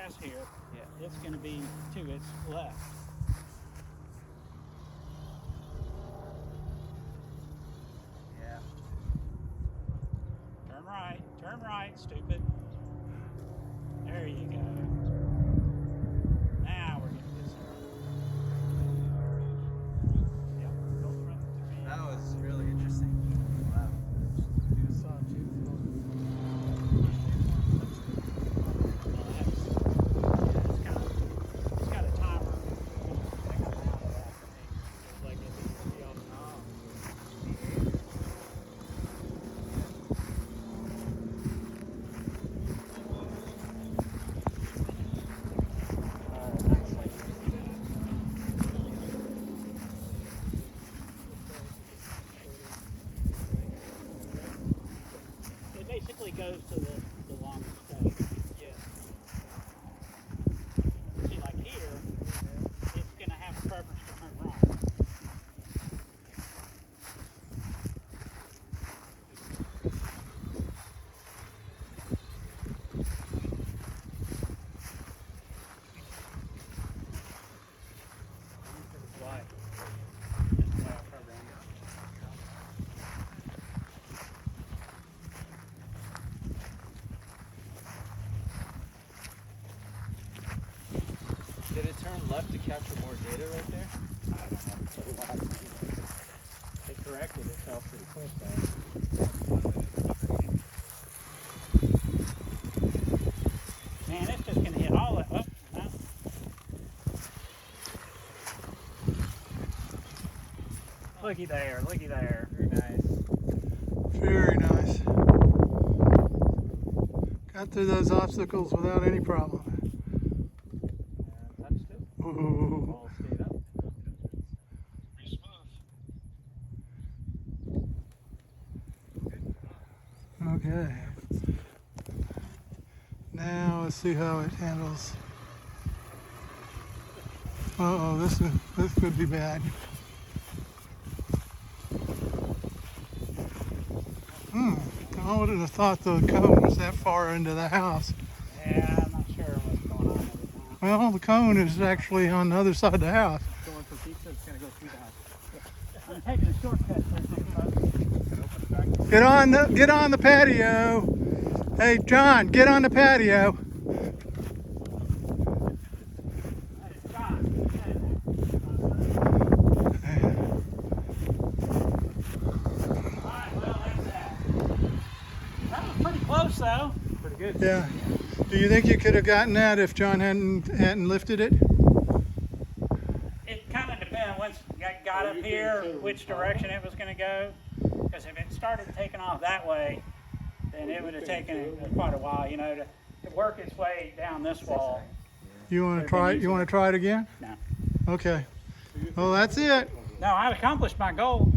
pass here, it's going to be to its left. Yeah. Turn right, stupid. There you go. Now we're getting this started. Yep, both run 3. That was really interesting. Wow. It's got a timer. It basically goes to the longest stage. Yeah. See, like here, it's going to have a preference to turn right. Why? That's the way I programmed it. Did it turn left to capture more data right there? I don't know. It corrected itself pretty quick though. Man, it's just going to hit all that. Oh, no. Looky there, looky there. Very nice. Very nice. Got through those obstacles without any problem. And touched it. Ooh. All stayed up. Pretty smooth. Okay. Now let's see how it handles. Uh-oh, this could be bad. I wouldn't have thought the cone was that far into the house. Yeah, I'm not sure what's going on with it now. Well, the cone is actually on the other side of the house. Going for pizza, it's going to go through the house. I'm taking a shortcut for Get on the patio. Hey, John, get on the patio. Close though. Pretty good. Yeah. Do you think you could have gotten that if John hadn't lifted it? It kind of depends once it got up here which direction it was going to go. Because if it started taking off that way, then it would have taken quite a while, you know, to work its way down this wall. You want to try it? You want to try it again? No. Okay. Well, that's it. No, I've accomplished my goal.